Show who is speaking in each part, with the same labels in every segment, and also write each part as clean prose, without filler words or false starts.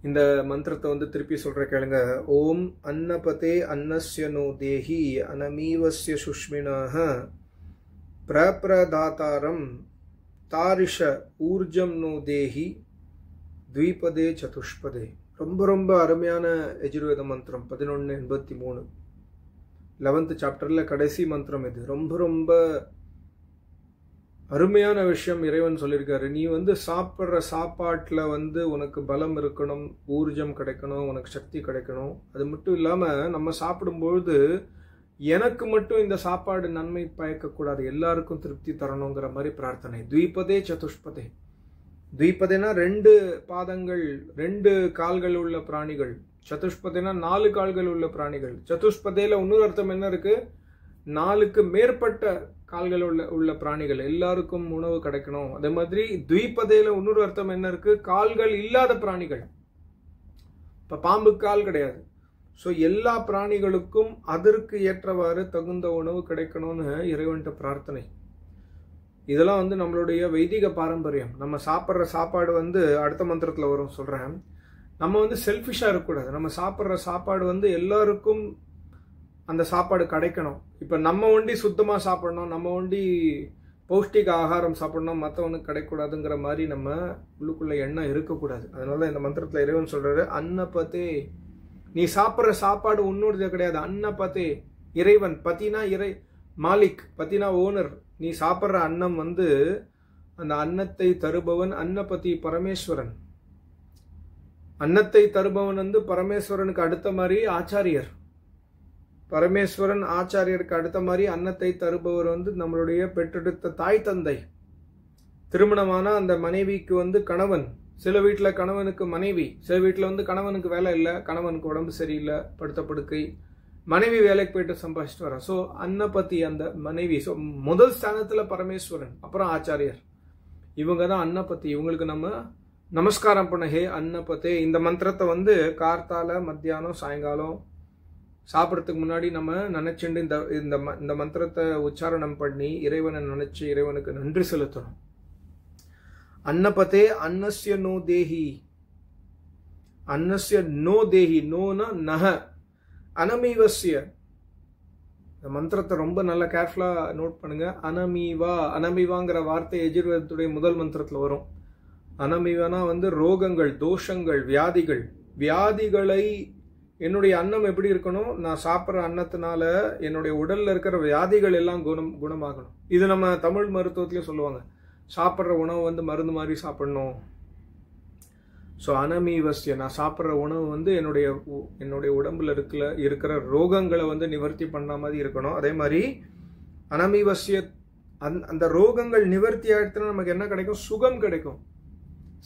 Speaker 1: இந்த மந்திரத்தை வந்து திருப்பி சொல்ற கேளுங்க. ஓம் அன்னபதே அன்னஸ்ய நோ தேஹி அனமீவஸ்ய சுஷ்மினாஹ பிரப்ரதாதாரம் தாரிஷ ஊர்ஜம் நோ தேஹி த்விபதே சதுஷ்பதே. ரொம்ப ரொம்ப அருமையான யஜுர்வேத மந்திரம் 1183 11th சாப்டர்ல கடைசி மந்திரம் இது. ரொம்ப ரொம்ப அருமையான விஷயம் இறைவன் சொல்லியிருக்காரு. நீ வந்து சாப்பிட்ற சாப்பாட்டில் வந்து உனக்கு பலம் இருக்கணும், ஊர்ஜம் கிடைக்கணும், உனக்கு சக்தி கிடைக்கணும். அது மட்டும் இல்லாமல் நம்ம சாப்பிடும்பொழுது எனக்கு மட்டும் இந்த சாப்பாடு நன்மை பயக்கக்கூடாது, எல்லாருக்கும் திருப்தி தரணுங்கிற மாதிரி பிரார்த்தனை. த்விபதே சதுஷ்பதே. த்விபதேனா 2 பாதங்கள் 2 கால்கள் உள்ள பிராணிகள். சதுஷ்பதேனா 4 கால்கள் உள்ள பிராணிகள். சதுஷ்பதேல இன்னொரு அர்த்தம் என்ன இருக்கு? 4க்கு மேற்பட்ட கால்கள் உள்ள பிராணிகள், எல்லாருக்கும் உணவு கிடைக்கணும். அதே மாதிரி த்விபதேல இன்னொரு அர்த்தம் என்ன இருக்கு? கால்கள் இல்லாத பிராணிகள். இப்ப பாம்புக்கு கால் கிடையாது. ஸோ எல்லா பிராணிகளுக்கும் அதற்கு ஏற்றவாறு தகுந்த உணவு கிடைக்கணும்னு இறைவன்கிட்ட பிரார்த்தனை. இதெல்லாம் வந்து நம்மளுடைய வைதிக பாரம்பரியம். நம்ம சாப்பிட்ற சாப்பாடு வந்து அடுத்த மந்திரத்தில் வரும் சொல்றேன். நம்ம வந்து செல்ஃபிஷா இருக்கக்கூடாது. நம்ம சாப்பிட்ற சாப்பாடு வந்து எல்லாருக்கும் அந்த சாப்பாடு கிடைக்கணும். இப்போ நம்ம ஒண்டி சுத்தமாக சாப்பிடணும், நம்ம ஒண்டி பௌஷ்டிக ஆகாரம் சாப்பிடணும், மற்றவனுக்கு கிடைக்கூடாதுங்கிற மாதிரி நம்ம உள்ளுக்குள்ள எண்ணம் இருக்கக்கூடாது. அதனால இந்த மந்திரத்தில் இறைவன் சொல்றாரு, அன்னபதே. நீ சாப்பிட்ற சாப்பாடு உன்னோடது கிடையாது. அன்னபதே, இறைவன். பத்தினா இறை மாலிக், பத்தினா ஓனர். நீ சாப்பிட்ற அன்னம் வந்து அந்த அன்னத்தை தருபவன் அன்னபதி பரமேஸ்வரன். அன்னத்தை தருபவன் வந்து பரமேஸ்வரனுக்கு அடுத்த மாதிரி ஆச்சாரியர். பரமேஸ்வரன் ஆச்சாரியருக்கு அடுத்த மாதிரி அன்னத்தை தருபவர் வந்து நம்மளுடைய பெற்றெடுத்த தாய் தந்தை. திருமணமான அந்த மனைவிக்கு வந்து கணவன். சில வீட்டில் கணவனுக்கு மனைவி, சில வீட்டில் வந்து கணவனுக்கு வேலை இல்லை, கணவனுக்கு உடம்பு சரியில்லை, படுத்த படுக்கை, மனைவி வேலைக்கு போயிட்டு சம்பாதிச்சுட்டு வர. ஸோ அன்னபதி அந்த மனைவி. ஸோ முதல் ஸ்தானத்தில் பரமேஸ்வரன், அப்புறம் ஆச்சாரியர். இவங்க தான் அன்னபதி. இவங்களுக்கு நம்ம நமஸ்காரம் பண்ண. ஹே அன்னபதே. இந்த மந்திரத்தை வந்து கார்த்தால மத்தியானம் சாயங்காலம் சாப்பிட்றதுக்கு முன்னாடி நம்ம நினைச்சுண்டு இந்த மந்திரத்தை உச்சாரணம் பண்ணி இறைவனை நினைச்சு இறைவனுக்கு நன்றி செலுத்தணும். அன்னபதே அன்னஸ்ய நோ தேஹி. அன்னஸ்ய நோ தேஹி. நோனா நஹ. அனமீவஸ்ய. இந்த மந்திரத்தை ரொம்ப நல்ல கேர்ஃபுல்லா நோட் பண்ணுங்க. அனமீவா. அனமீவாங்கிற வார்த்தை யஜுர்வேதத்துடைய முதல் மந்திரத்தில் வரும். அனமீவானா வந்து ரோகங்கள், தோஷங்கள், வியாதிகள். வியாதிகளை என்னுடைய அன்னம் எப்படி இருக்கணும்? நான் சாப்பிட்ற அன்னத்தினால என்னுடைய உடல்ல இருக்கிற வியாதிகள் எல்லாம் குணமாகணும். இது நம்ம தமிழ் மருத்துவத்திலேயே சொல்லுவாங்க, சாப்பிட்ற உணவு வந்து மருந்து மாதிரி சாப்பிடணும். ஸோ அனமீவஸ்ய, நான் சாப்பிட்ற உணவு வந்து என்னுடைய உடம்புல இருக்கிற ரோகங்களை வந்து நிவர்த்தி பண்ண மாதிரி இருக்கணும். அதே மாதிரி அனமீவஸ்ய, அந்த ரோகங்கள் நிவர்த்தி ஆயிடுச்சுன்னா நமக்கு என்ன கிடைக்கும்? சுகம் கிடைக்கும்.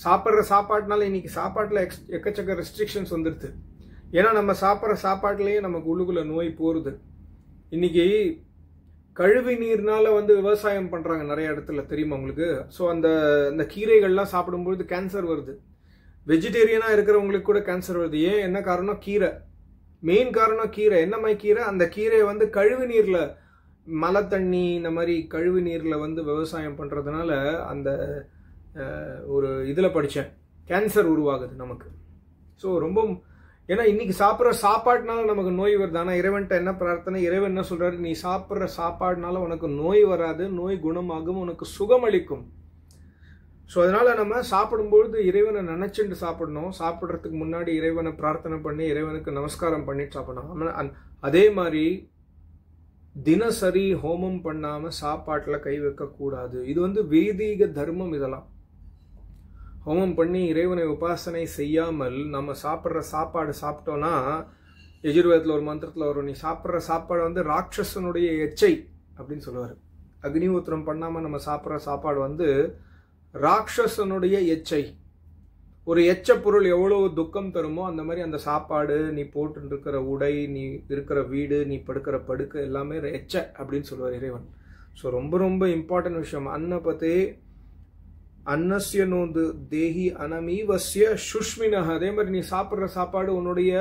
Speaker 1: சாப்பிட்ற சாப்பாட்டுனால இன்னைக்கு சாப்பாட்டில் எக்கச்சக்க ரெஸ்ட்ரிக்ஷன்ஸ் வந்துடுது. ஏன்னா நம்ம சாப்பிட்ற சாப்பாட்டுலேயே நமக்கு உள்ளுக்குள்ள நோய் போகுது. இன்னைக்கு கழிவு நீர்னால வந்து விவசாயம் பண்றாங்க நிறைய இடத்துல, தெரியுமா உங்களுக்கு? ஸோ அந்த கீரைகள்லாம் சாப்பிடும்பொழுது கேன்சர் வருது. வெஜிடேரியனா இருக்கிறவங்களுக்கு கூட கேன்சர் வருது. ஏன்? என்ன காரணம்? கீரை. மெயின் காரணம் கீரை. என்ன மாதிரி கீரை? அந்த கீரையை வந்து கழிவு நீர்ல, மழை தண்ணி, இந்த மாதிரி கழிவு நீர்ல வந்து விவசாயம் பண்றதுனால அந்த ஒரு இதுல படிச்சேன், கேன்சர் உருவாகுது நமக்கு. ஸோ ரொம்ப, ஏன்னா இன்னைக்கு சாப்பிட்ற சாப்பாடுனால நமக்கு நோய் வருது. ஆனால் இறைவன்ட்ட என்ன பிரார்த்தனை? இறைவன் என்ன சொல்றாரு? நீ சாப்பிட்ற சாப்பாடுனால உனக்கு நோய் வராது, நோய் குணமாகும், உனக்கு சுகம் அளிக்கும். ஸோ அதனால நம்ம சாப்பிடும்பொழுது இறைவனை நினைச்சுட்டு சாப்பிடணும். சாப்பிட்றதுக்கு முன்னாடி இறைவனை பிரார்த்தனை பண்ணி இறைவனுக்கு நமஸ்காரம் பண்ணிட்டு சாப்பிடணும். அதே மாதிரி தினசரி ஹோமம் பண்ணாம சாப்பாட்டுல கை வைக்க கூடாது. இது வந்து வேதீக தர்மம். இதெல்லாம் ஹோமம் பண்ணி இறைவனை உபாசனை செய்யாமல் நம்ம சாப்பிட்ற சாப்பாடு சாப்பிட்டோம்னா, யஜுர்வேதத்தில் ஒரு மந்திரத்தில் வரும், நீ சாப்பிட்ற சாப்பாடு வந்து ராட்சசனுடைய எச்சை அப்படின்னு சொல்லுவார். அக்னிஹோத்திரம் பண்ணாம நம்ம சாப்பிட்ற சாப்பாடு வந்து ராட்சசனுடைய எச்சை. ஒரு எச்ச பொருள் எவ்வளவு துக்கம் தருமோ அந்த மாதிரி அந்த சாப்பாடு, நீ போட்டு இருக்கிற உடை, நீ இருக்கிற வீடு, நீ படுக்கிற படுக்கை எல்லாமே எச்ச அப்படின்னு சொல்லுவார் இறைவன். ஸோ ரொம்ப ரொம்ப இம்பார்ட்டன்ட் விஷயம். அன்னபதே அன்னஸ்ய நோ தேஹி அனமீவஸ்ய சுஷ்மினஹ. அதே மாதிரி நீ சாப்பிட்ற சாப்பாடு உன்னுடைய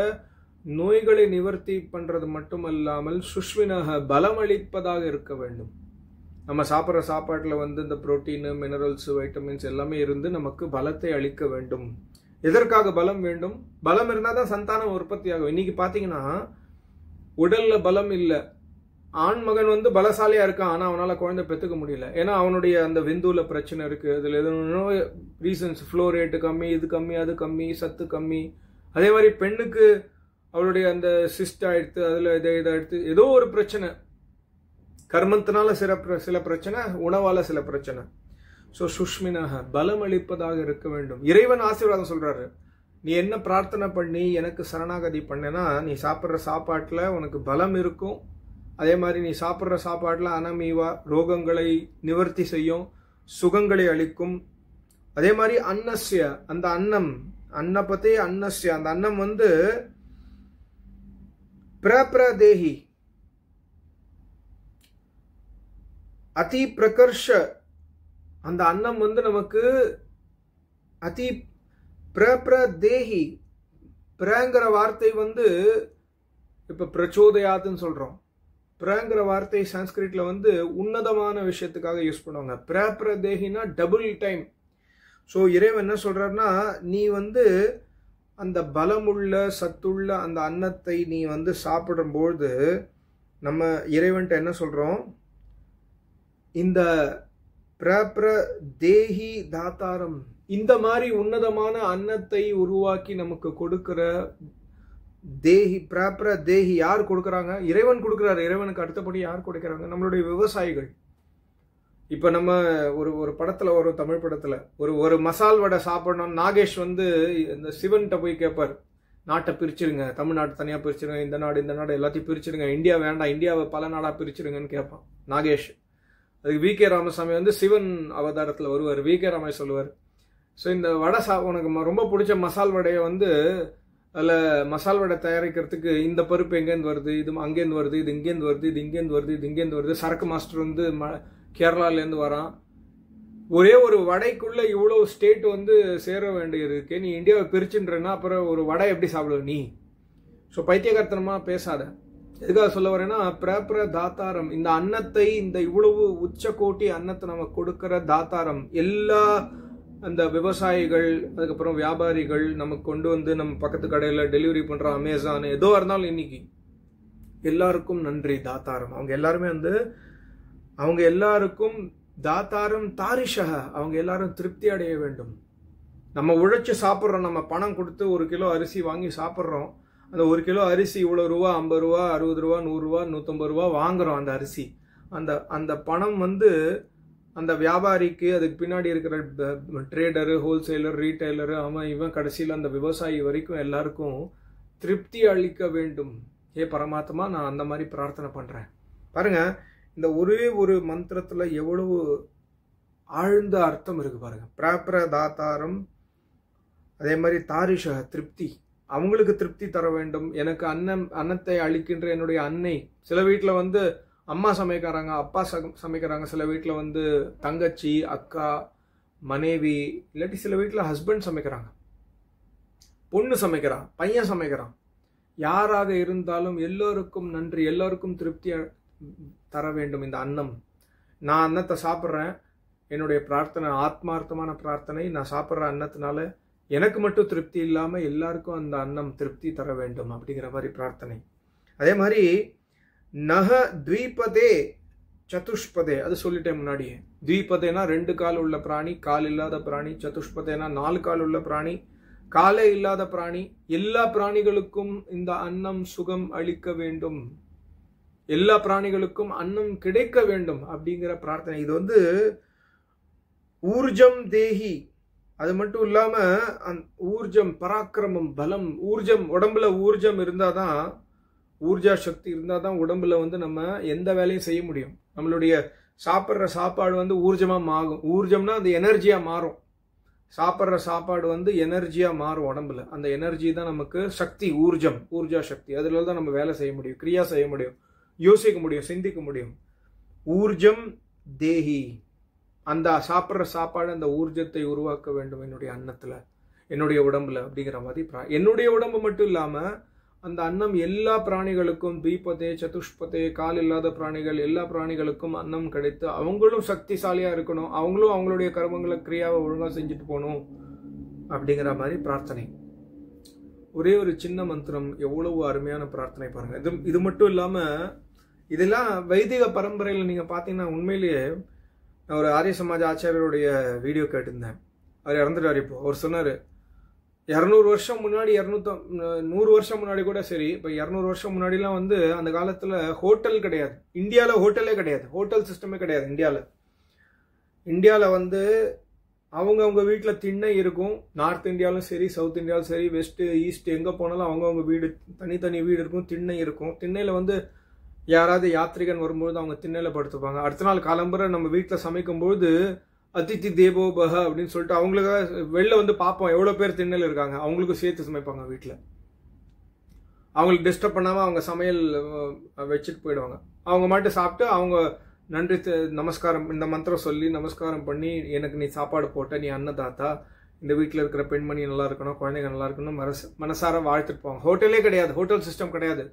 Speaker 1: நோய்களை நிவர்த்தி பண்றது மட்டுமல்லாமல் சுஷ்மினஹ, பலமளிப்பதாக இருக்க வேண்டும். நம்ம சாப்பிட்ற சாப்பாட்டில் வந்து இந்த புரோட்டீன், மினரல்ஸ், வைட்டமின்ஸ் எல்லாமே இருந்து நமக்கு பலத்தை அளிக்க வேண்டும். எதற்காக பலம் வேண்டும்? பலம் இருந்தால் தான் சந்தானம் உற்பத்தி ஆகும். இன்னைக்கு பார்த்தீங்கன்னா உடல்ல பலம் இல்லை, ஆண் மகன் வந்து பலசாலியா இருக்கான், ஆனா அவனால குழந்தை பெற்றுக்க முடியல. ஏன்னா அவனுடைய அந்த விந்துல பிரச்சனை இருக்கு, அதுல எதுவும் ரீசன்ஸ், ஃப்ளோ ரேட்டு கம்மி, இது கம்மி, அது கம்மி, சத்து கம்மி. அதே மாதிரி பெண்ணுக்கு அவளுடைய அந்த சிஸ்ட் ஆயிடுத்து, அதுல இதாயிடுத்து, ஏதோ ஒரு பிரச்சனை, கர்மத்தினால சில பிரச்சனை, உணவால சில பிரச்சனை. ஸோ சுஷ்மினாக பலம் அளிப்பதாக இருக்க வேண்டும். இறைவன் ஆசீர்வாதம் சொல்றாரு, நீ என்ன பிரார்த்தனை பண்ணி எனக்கு சரணாகதி பண்ணேன்னா நீ சாப்பிட்ற சாப்பாட்டுல உனக்கு பலம் இருக்கும். அதே மாதிரி நீ சாப்பிட்ற சாப்பாட்டுல அனமீவா ரோகங்களை நிவர்த்தி செய்யும், சுகங்களை அளிக்கும். அதே மாதிரி அன்னஸ்ய அந்த அன்னம், அன்னபதே அன்னஸ்ய அந்த அன்னம் வந்து பிரபிரதேஹி அதி பிரகர்ஷ, அந்த அன்னம் வந்து நமக்கு அதி பிரபிரதேஹி, பிரங்கிற வார்த்தை வந்து இப்ப பிரச்சோதயாத்துன்னு சொல்றோம். பிரங்கிற வார்த்தை சான்ஸ்கிரிட்ல வந்து உன்னதமான விஷயத்துக்காக யூஸ் பண்ணுவாங்க. பிரபிரதேஹினா டபுள் டைம். ஸோ இறைவன் என்ன சொல்றாருன்னா, நீ வந்து அந்த பலமுள்ள சத்துள்ள அந்த அன்னத்தை நீ வந்து சாப்பிடும்போது நம்ம இறைவன்ட்ட என்ன சொல்றோம், இந்த பிரபிரதேஹி தாத்தாரம், இந்த மாதிரி உன்னதமான அன்னத்தை உருவாக்கி நமக்கு கொடுக்கிற தேஹி, பிரபிரதேஹி யார் கொடுக்கறாங்க? இறைவன் கொடுக்கிறாரு. இறைவனுக்கு அடுத்தபடி யார் கொடுக்கறாங்க? நம்மளுடைய விவசாயிகள். இப்ப நம்ம ஒரு படத்துல, ஒரு தமிழ் படத்துல ஒரு மசால் வடை சாப்பிடணும், நாகேஷ் வந்து இந்த சிவன்கிட்ட போய் கேட்பார், நாட்டை பிரிச்சிருங்க, தமிழ்நாடு தனியா பிரிச்சிருங்க, இந்த நாடு எல்லாத்தையும் பிரிச்சிருங்க, இந்தியா வேண்டாம், இந்தியாவை பல நாடா பிரிச்சிருங்கன்னு கேட்பான் நாகேஷ். அதுக்கு வி கே ராமசாமி வந்து சிவன் அவதாரத்துல வருவார். வி கே ராமசாமி சொல்லுவார், ஸோ இந்த வடை உனக்கு ரொம்ப பிடிச்ச மசால் வடையை வந்து அதில் மசால் வடை தயாரிக்கிறதுக்கு இந்த பருப்பு எங்கேருந்து வருது, இது அங்கேருந்து வருது, இது இங்கேருந்து வருது, இது இங்கேருந்து வருது, இது இங்கேருந்து வருது, சரக்கு மாஸ்டர் வந்து கேரளாலேருந்து வரான், ஒரே ஒரு வடைக்குள்ள இவ்வளவு ஸ்டேட் வந்து சேர வேண்டியது இருக்கு, நீ இந்தியாவை பிரிச்சுன்றன்னா அப்புறம் ஒரு வடை எப்படி சாப்பிடுவ நீ? ஸோ பைத்தியகார்த்தனமா பேசாத. எதுக்காக சொல்ல வரேன்னா, பிரபிர தாத்தாரம், இந்த அன்னத்தை, இந்த இவ்வளவு உச்ச கோட்டி அன்னத்தை நமக்கு கொடுக்கிற தாத்தாரம் எல்லா அந்த விவசாயிகள், அதுக்கப்புறம் வியாபாரிகள் நமக்கு கொண்டு வந்து நம்ம பக்கத்து கடையில டெலிவரி பண்ற அமேசான், ஏதோ இருந்தாலும் இன்னைக்கு எல்லாருக்கும் நன்றி தாத்தாரம். அவங்க எல்லாருமே வந்து அவங்க எல்லாருக்கும் தாத்தாரம் தாரிஷக, அவங்க எல்லாரும் திருப்தி அடைய வேண்டும். நம்ம உழைச்சு சாப்பிட்றோம், நம்ம பணம் கொடுத்து 1 கிலோ அரிசி வாங்கி சாப்பிட்றோம். அந்த 1 கிலோ அரிசி இவ்வளவு ரூபா, 50 ரூபா, 60 ரூபா, 100 ரூபா, 150 ரூபா வாங்குறோம் அந்த அரிசி. அந்த பணம் வந்து அந்த வியாபாரிக்கு, அதுக்கு பின்னாடி இருக்கிற ட்ரேடரு, ஹோல்சேலர், ரீட்டைலரு, அவன் இவன் கடைசியில் அந்த விவசாயி வரைக்கும் எல்லாருக்கும் திருப்தி அளிக்க வேண்டும். ஏ பரமாத்மா, நான் அந்த மாதிரி பிரார்த்தனை பண்றேன். பாருங்க, இந்த ஒரே ஒரு மந்திரத்துல எவ்வளவு ஆழ்ந்த அர்த்தம் இருக்கு பாருங்க. பிராப்ர தாத்தாரம், அதே மாதிரி தாரிஷ திருப்தி, அவங்களுக்கு திருப்தி தர வேண்டும். எனக்கு அன்னத்தை அளிக்கின்ற என்னுடைய அன்னை, சில வீட்டில் வந்து அம்மா சமைக்கிறாங்க, அப்பா சமைக்கிறாங்க, சில வீட்டில் வந்து தங்கச்சி, அக்கா, மனைவி, இல்லாட்டி சில வீட்டில் ஹஸ்பண்ட் சமைக்கிறாங்க, பொண்ணு சமைக்கிறான், பையன் சமைக்கிறான். யாராக இருந்தாலும் எல்லோருக்கும் நன்றி, எல்லோருக்கும் திருப்தி தர வேண்டும் இந்த அன்னம். நான் அன்னத்தை சாப்பிட்றேன், என்னுடைய பிரார்த்தனை ஆத்மார்த்தமான பிரார்த்தனை, நான் சாப்பிட்ற அன்னத்தினால எனக்கு மட்டும் திருப்தி இல்லாமல் எல்லாருக்கும் அந்த அன்னம் திருப்தி தர வேண்டும் அப்படிங்கிற மாதிரி பிரார்த்தனை. அதே மாதிரி நக த்வீபதே சதுஷ்பதே, அது சொல்லிட்டேன் முன்னாடியே. த்வீபதேனா 2 கால் உள்ள பிராணி, கால் இல்லாத பிராணி. சதுஷ்பதேனா 4 கால் உள்ள பிராணி, காலே இல்லாத பிராணி. எல்லா பிராணிகளுக்கும் இந்த அன்னம் சுகம் அளிக்க வேண்டும், எல்லா பிராணிகளுக்கும் அன்னம் கிடைக்க வேண்டும் அப்படிங்கிற பிரார்த்தனை. இது வந்து ஊர்ஜம் தேஹி. அது மட்டும் இல்லாம ஊர்ஜம், பராக்கிரமம், பலம், ஊர்ஜம், உடம்புல ஊர்ஜம் இருந்தாதான், ஊர்ஜா சக்தி இருந்தாதான் உடம்புல வந்து நம்ம எந்த வேலையும் செய்ய முடியும். நம்மளுடைய சாப்பிட்ற சாப்பாடு வந்து ஊர்ஜமா மாறும். ஊர்ஜம்னா அது எனர்ஜியா மாறும். சாப்பிட்ற சாப்பாடு வந்து எனர்ஜியா மாறும் உடம்புல. அந்த எனர்ஜி தான் நமக்கு சக்தி, ஊர்ஜம், ஊர்ஜா சக்தி. அதுல தான் நம்ம வேலை செய்ய முடியும், கிரியா செய்ய முடியும், யோசிக்க முடியும், சிந்திக்க முடியும். ஊர்ஜம் தேஹி, அந்த சாப்பிட்ற சாப்பாடு அந்த ஊர்ஜத்தை உருவாக்க வேண்டும் என்னுடைய அன்னத்துல, என்னுடைய உடம்புல அப்படிங்கிற மாதிரி. என்னுடைய உடம்பு மட்டும் இல்லாம அந்த அன்னம் எல்லா பிராணிகளுக்கும், தீபதே சதுஷ்பதே, கால் இல்லாத பிராணிகள் எல்லா பிராணிகளுக்கும் அன்னம் கிடைத்து அவங்களும் சக்திசாலியா இருக்கணும், அவங்களும் அவங்களுடைய கர்மங்களை கிரியாவை ஒழுங்கா செஞ்சுட்டு போகணும் அப்படிங்கிற மாதிரி பிரார்த்தனை. ஒரே ஒரு சின்ன மந்திரம், எவ்வளவு அருமையான பிரார்த்தனை பாருங்க. இது மட்டும் இல்லாம இதெல்லாம் வைதிக பரம்பரையில் நீங்க பாத்தீங்கன்னா உண்மையிலேயே நான் ஒரு ஆரிய சமாஜ ஆச்சாரியருடைய வீடியோ கேட்டிருந்தேன். அவர் இறந்துட்டார். இப்போ அவர் சொன்னாரு 200 வருஷம் முன்னாடி 100 வருஷம் முன்னாடி கூட சரி, இப்போ 200 வருஷம் முன்னாடிலாம் வந்து அந்த காலத்துல ஹோட்டல் கிடையாது. இந்தியாவில் ஹோட்டலே கிடையாது, ஹோட்டல் சிஸ்டமே கிடையாது. இந்தியாவில் வந்து அவங்கவுங்க வீட்டில் திண்ணை இருக்கும். நார்த் இந்தியாவிலும் சரி, சவுத் இந்தியாவிலும் சரி, வெஸ்ட் ஈஸ்ட் எங்கே போனாலும் அவங்கவுங்க வீடு, தனித்தனி வீடு இருக்கும், திண்ணை இருக்கும். திண்ணையில் வந்து யாராவது யாத்ரிகன் வரும்போது அவங்க திண்ணையில் படுத்துப்பாங்க. அடுத்த நாள் காலம்பரை நம்ம வீட்டில் சமைக்கும்போது அதித்தி தேவோ பஹ அப்படின்னு சொல்லிட்டு அவங்களுக்கு வெளில வந்து பார்ப்போம் எவ்வளோ பேர் திண்ணையில் இருக்காங்க, அவங்களுக்கும் சேர்த்து சமைப்பாங்க வீட்டில். அவங்களுக்கு டிஸ்டர்ப் பண்ணாமல் அவங்க சமையல் வச்சுட்டு போயிடுவாங்க. அவங்க மட்டும் சாப்பிட்டு அவங்க நன்றி நமஸ்காரம் இந்த மந்திரம் சொல்லி நமஸ்காரம் பண்ணி, எனக்கு நீ சாப்பாடு போட்ட, நீ அன்னதாத்தா, இந்த வீட்டில் இருக்கிற பெண்மணி நல்லா இருக்கணும், குழந்தைங்க நல்லா இருக்கணும், மனசார வாழ்த்துட்டு போவாங்க. ஹோட்டலே கிடையாது, ஹோட்டல் சிஸ்டம் கிடையாது.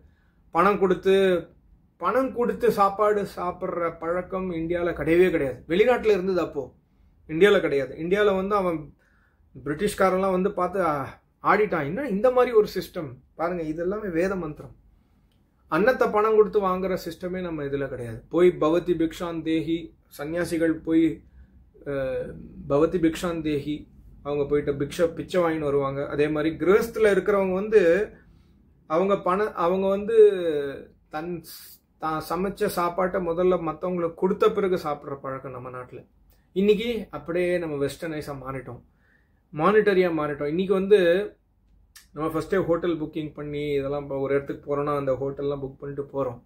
Speaker 1: பணம் கொடுத்து சாப்பாடு சாப்பிட்ற பழக்கம் இந்தியாவில் கிடையவே கிடையாது. வெளிநாட்டில் இருந்தது, அப்போ இந்தியாவில் கிடையாது. இந்தியாவில் வந்து அவன் பிரிட்டிஷ்காரெல்லாம் வந்து பார்த்து ஆடிட்டான். இன்னும் இந்த மாதிரி ஒரு சிஸ்டம் பாருங்க. இது எல்லாமே வேத மந்திரம். அன்னத்தை பணம் கொடுத்து வாங்குற சிஸ்டமே நம்ம இதில் கிடையாது. போய் பவதி பிக்ஷான் தேஹி, சன்னியாசிகள் போய் பவதி பிக்ஷான் தேஹி, அவங்க போயிட்டு பிச்சை வாங்கின்னு வருவாங்க. அதே மாதிரி கிரகஸ்தில் இருக்கிறவங்க வந்து அவங்க வந்து தான் சமைச்ச சாப்பாட்டை முதல்ல மற்றவங்களுக்கு கொடுத்த பிறகு சாப்பிட்ற பழக்கம் நம்ம நாட்டில். இன்னைக்கு அப்படியே நம்ம வெஸ்டர்னைஸாக மாறிட்டோம், மானிட்டரியாக மாறிட்டோம். இன்னைக்கு வந்து நம்ம ஃபர்ஸ்டே ஹோட்டல் புக்கிங் பண்ணி இதெல்லாம் இப்போ ஒரு இடத்துக்கு போகிறோன்னா அந்த ஹோட்டல்லாம் புக் பண்ணிட்டு போகிறோம்.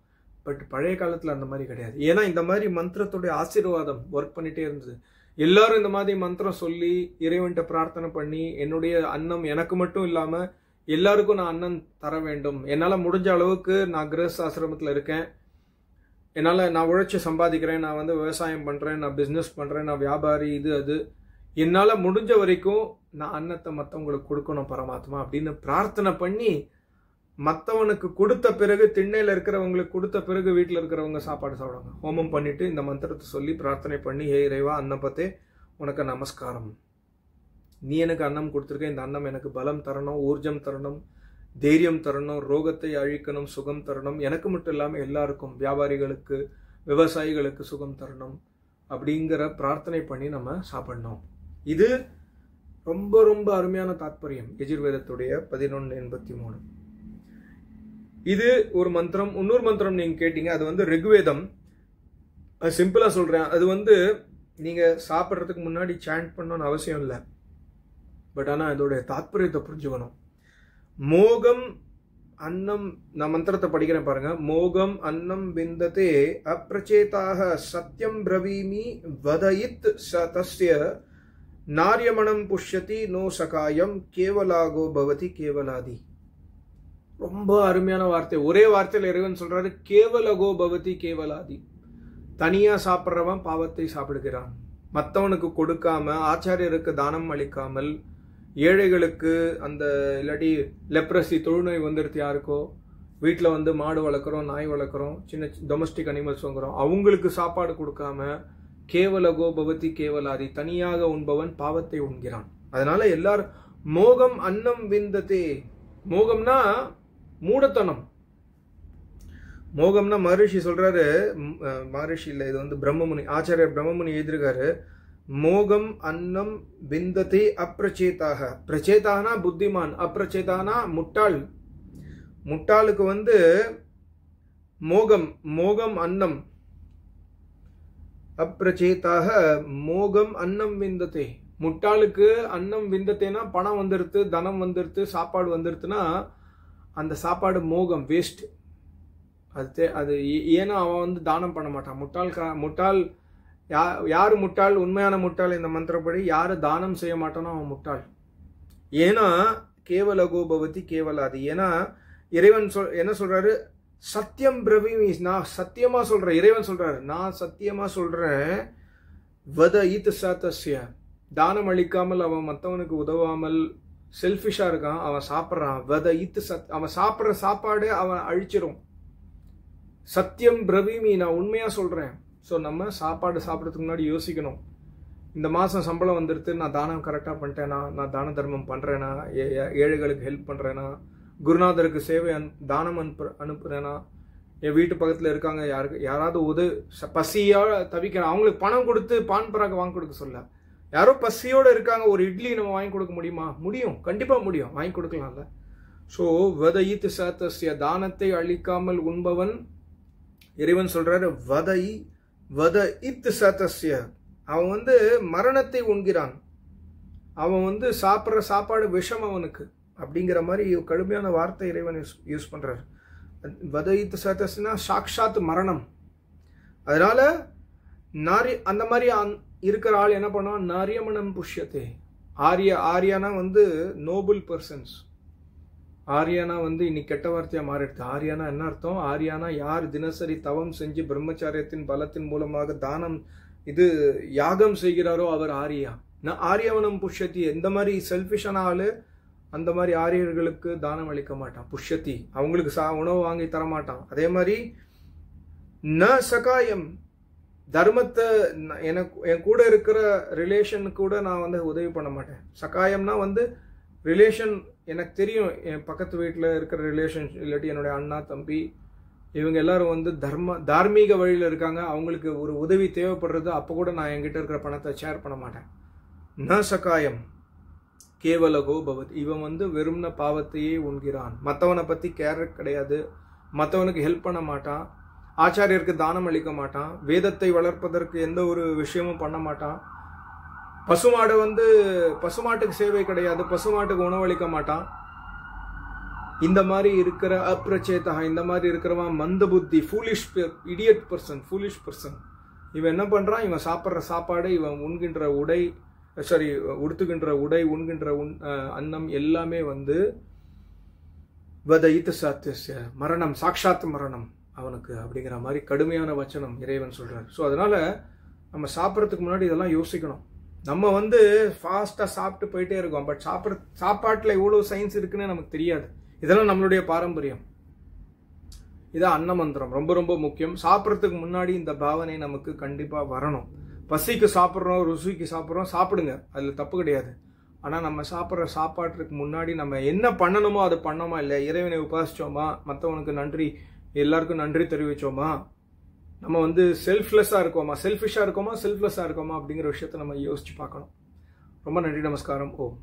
Speaker 1: பட் பழைய காலத்தில் அந்த மாதிரி கிடையாது. ஏன்னா இந்த மாதிரி மந்திரத்துடைய ஆசீர்வாதம் ஒர்க் பண்ணிகிட்டே இருந்தது. எல்லாரும் இந்த மாதிரி மந்திரம் சொல்லி இறைவன்கிட்ட பிரார்த்தனை பண்ணி, என்னுடைய அன்னம் எனக்கு மட்டும் இல்லாமல் எல்லாருக்கும் நான் அன்னம் தர வேண்டும், என்னால் முடிஞ்ச அளவுக்கு நான் கிரகஸ்த ஆசிரமத்தில் இருக்கேன், நான் உழைச்சி சம்பாதிக்கிறேன், நான் வந்து விவசாயம் பண்ணுறேன், நான் பிஸ்னஸ் பண்ணுறேன், நான் வியாபாரி, இது அது, என்னால் முடிஞ்ச வரைக்கும் நான் அன்னத்தை மற்றவங்களுக்கு கொடுக்கணும் பரமாத்மா அப்படின்னு பிரார்த்தனை பண்ணி, மற்றவனுக்கு கொடுத்த பிறகு, திண்ணையில் இருக்கிறவங்களுக்கு கொடுத்த பிறகு வீட்டில் இருக்கிறவங்க சாப்பாடு சாப்பிடுவாங்க. ஹோமம் பண்ணிட்டு இந்த மந்திரத்தை சொல்லி பிரார்த்தனை பண்ணி, ஹே இறைவா அன்னப்பத்தே உனக்கு நமஸ்காரம், நீ எனக்கு அன்னம் கொடுத்துருக்க, இந்த அன்னம் எனக்கு பலம் தரணும், ஊர்ஜம் தரணும், தைரியம் தரணும், ரோகத்தை அழிக்கணும், சுகம் தரணும், எனக்கு மட்டும் இல்லாமல் எல்லாருக்கும், வியாபாரிகளுக்கு, விவசாயிகளுக்கு சுகம் தரணும் அப்படிங்கிற பிரார்த்தனை பண்ணி நம்ம சாப்பிடணும். இது ரொம்ப ரொம்ப அருமையான தாத்பரியம் யஜுர்வேதத்துடைய 1183. இது ஒரு மந்திரம். இன்னொரு மந்திரம் நீங்க கேட்டீங்க, அது வந்து ரிக்வேதம். சிம்பிளா சொல்றேன், அது வந்து நீங்க சாப்பிட்றதுக்கு முன்னாடி சாண்ட் பண்ணணும்னு அவசியம் இல்லை. பட் ஆனால் இதோடைய தாத்பரியத்தை புரிஞ்சுக்கணும். மோகம் அன்னம், நான் மந்திரத்தை படிக்கிறேன் பாருங்க. மோகம் அன்னம் விந்ததே அப்ரச்சேதாக சத்யம் பிரவீமி வதயித் ச தஸ்ய நாரியமணம் புஷ்யதி நோ சகாயம் கேவலாகோ பவதி கேவலாதி. ரொம்ப அருமையான வார்த்தை. ஒரே வார்த்தையில் இறைவன் சொல்றாரு, கேவலகோ பவதி கேவலாதி. தனியா சாப்பிட்றவன் பாவத்தை சாப்பிடுகிறான். மற்றவனுக்கு கொடுக்காம, ஆச்சாரியருக்கு தானம் அளிக்காமல், ஏழைகளுக்கு, அந்த இல்லாட்டி லெப்ரசி தொழுநோய் வந்துடுது யாருக்கோ, வீட்டில் வந்து மாடு வளர்க்குறோம், நாய் வளர்க்குறோம், சின்ன டொமஸ்டிக் அனிமல்ஸ் வாங்குறோம், அவங்களுக்கு சாப்பாடு கொடுக்காம, கேவலகோ பவதி கேவலாதி, தனியாக உண்பவன் பாவத்தை உண்கிறான். அதனால எல்லாரும் மோகம் அன்னம் விந்ததே. மோகம்னா மூடத்தனம். மோகம்னா மகரிஷி சொல்றாரு, மகரிஷி இல்லை, இது வந்து பிரம்மமுனி, ஆச்சாரியர் பிரம்மமுனி எழுதியிருக்காரு. மோகம் அன்னம் விந்ததே அப்ரச்சேதாக. பிரச்சேதானா புத்திமான், அப்ரச்சேதானா முட்டாள். முட்டாளுக்கு வந்து மோகம் அன்னம், அப்ரச்சேதாக மோகம் அன்னம் விந்ததே. முட்டாளுக்கு அன்னம் விந்தத்தேனா பணம் வந்துடுத்து, தனம் வந்துடுத்து, சாப்பாடு வந்துடுத்துனா அந்த சாப்பாடு மோகம், வேஸ்ட். அது ஏன்னா அவன் வந்து தானம் பண்ண மாட்டான். முட்டாள் யாரு முட்டாள்? உண்மையான முட்டாள் இந்த மந்திரப்படி யாரு தானம் செய்ய மாட்டானோ அவன் முட்டாள். ஏன்னா கேவலகோ பவதி கேவலாதி. ஏன்னா இறைவன் என்ன சொல்றாரு, சத்தியம் பிரவீமி, நான் சத்தியமா சொல்றேன். இறைவன் சொல்றாரு, நான் சத்தியமா சொல்றேன். வத ஈத் சத்ய, தானம் அளிக்காமல் அவன் மற்றவனுக்கு உதவாமல் செல்ஃபிஷா இருக்கான், அவன் சாப்பிட்றான். வத ஈத் சத், அவன் சாப்பிட்ற சாப்பாடு அவன் அழிச்சிரும். சத்தியம் பிரவீமி, நான் உண்மையா சொல்றேன். ஸோ நம்ம சாப்பாடு சாப்பிட்றதுக்கு முன்னாடி யோசிக்கணும், இந்த மாதம் சம்பளம் வந்துடுத்து, நான் தானம் கரெக்டாக பண்ணிட்டேனா, நான் தான தர்மம் பண்ணுறேனா, ஏழைகளுக்கு ஹெல்ப் பண்ணுறேனா, குருநாதருக்கு சேவை தானம் அனுப்புறேனா, என் வீட்டு பக்கத்தில் இருக்காங்க யாராவது பசியாக தவிக்கிற அவங்களுக்கு பணம் கொடுத்து பான் பராக வாங்கி கொடுக்க சொல்ல, யாரோ பசியோடு இருக்காங்க, ஒரு இட்லி நம்ம வாங்கி கொடுக்க முடியுமா? முடியும், கண்டிப்பாக முடியும், வாங்கி கொடுக்கலாம்ல. ஸோ வதயித் சதஸ்ய, தானத்தை அளிக்காமல் உண்பவன், இறைவன் சொல்றாரு வதயித் சதஸ்ய, அவன் மரணத்தை உண்கிறான், அவன் சாப்பிட்ற சாப்பாடு விஷம் அவனுக்கு அப்படிங்கிற மாதிரி கடுமையான வார்த்தை இறைவன் யூஸ் பண்றாரு. வதயித் சதஸ்னா சாக்ஷாத் மரணம். அதனால அந்த மாதிரி இருக்கிற ஆள் என்ன பண்ணுவான்? நாரியமனம் புஷ்யத்தே. Ariana Nobel persons. ஆரியானா இன்னைக்கு கெட்ட வார்த்தையா மாறிடுது. ஆரியானா என்ன அர்த்தம்? ஆரியானா யார் தினசரி தவம் செஞ்சு பிரம்மச்சாரியத்தின் பலத்தின் மூலமாக தானம் யாகம் செய்கிறாரோ அவர் ஆரியா. ஆரியவனம் புஷ்யத்தி. எந்த மாதிரி செல்ஃபிஷான ஆளு அந்த மாதிரி ஆரியர்களுக்கு தானம் அளிக்க மாட்டான். புஷ்யத்தி, அவங்களுக்கு உணவு வாங்கி தர மாட்டான். அதே மாதிரி ந சகாயம், தர்மத்தை என் கூட இருக்கிற ரிலேஷன் கூட நான் உதவி பண்ண மாட்டேன். சகாயம்னா ரிலேஷன், எனக்கு தெரியும் என் பக்கத்து வீட்டில் இருக்கிற ரிலேஷன், இல்லாட்டி என்னுடைய அண்ணா தம்பி இவங்க எல்லாரும் தார்மீக வழியில் இருக்காங்க, அவங்களுக்கு ஒரு உதவி தேவைப்படுறது, அப்போ கூட நான் என்கிட்ட இருக்கிற பணத்தை ஷேர் பண்ண மாட்டேன். ந சகாயம் கேவலகோ பவத், இவன் வெறும்ன பாவத்தையே உண்கிறான். மற்றவனை பற்றி கேர் கிடையாது, மற்றவனுக்கு ஹெல்ப் பண்ண மாட்டான், ஆச்சாரியருக்கு தானம் அளிக்க மாட்டான், வேதத்தை வளர்ப்பதற்கு எந்த ஒரு விஷயமும் பண்ண மாட்டான், பசுமாடு பசுமாட்டுக்கு சேவை கிடையாது, பசுமாட்டுக்கு உணவளிக்க மாட்டான். இந்த மாதிரி இருக்கிற அப்ரச்சேதா, இந்த மாதிரி இருக்கிறவன் மந்த புத்தி, foolish idiot person, foolish person. இவன் என்ன பண்றான்? இவன் சாப்பிட்ற சாப்பாடு, இவன் உண்கின்ற உடை, உடுத்துகின்ற உடை, உண்கின்ற அன்னம் எல்லாமே வதயித் சத்யஸ்ய, மரணம், சாக்ஷாத் மரணம் அவனுக்கு அப்படிங்கிற மாதிரி கடுமையான வச்சனம் இறைவன் சொல்றாரு. ஸோ அதனால நம்ம சாப்பிட்றதுக்கு முன்னாடி இதெல்லாம் யோசிக்கணும். நம்ம ஃபாஸ்டா சாப்பிட்டு போயிட்டே இருக்கோம், பட் சாப்பாட்டுல இவ்வளவு சயின்ஸ் இருக்குன்னு நமக்கு தெரியாது. இதெல்லாம் நம்மளுடைய பாரம்பரியம். இதான் அன்ன மந்திரம், ரொம்ப ரொம்ப முக்கியம். சாப்பிட்றதுக்கு முன்னாடி இந்த பாவனை நமக்கு கண்டிப்பா வரணும். பசிக்கு சாப்பிட்றோம், ருசிக்கு சாப்பிட்றோம், சாப்பிடுங்க, அதுல தப்பு கிடையாது. ஆனா நம்ம சாப்பிட்ற சாப்பாட்டுக்கு முன்னாடி நம்ம என்ன பண்ணணுமோ அதை பண்ணோமா இல்லை, இறைவனை உபாசிச்சோமா, மற்றவனுக்கு நன்றி, எல்லாருக்கும் நன்றி தெரிவிச்சோமா, நம்ம செல்ஃப்லெஸ்ஸா இருக்கோமா, செல்ஃபிஷா இருக்கோமா, செல்ஃப்லெஸ்ஸா இருக்கோமா அப்படிங்கிற விஷயத்த நம்ம யோசிச்சு பார்க்கணும். ரொம்ப நன்றி, நமஸ்காரம். ஓம்.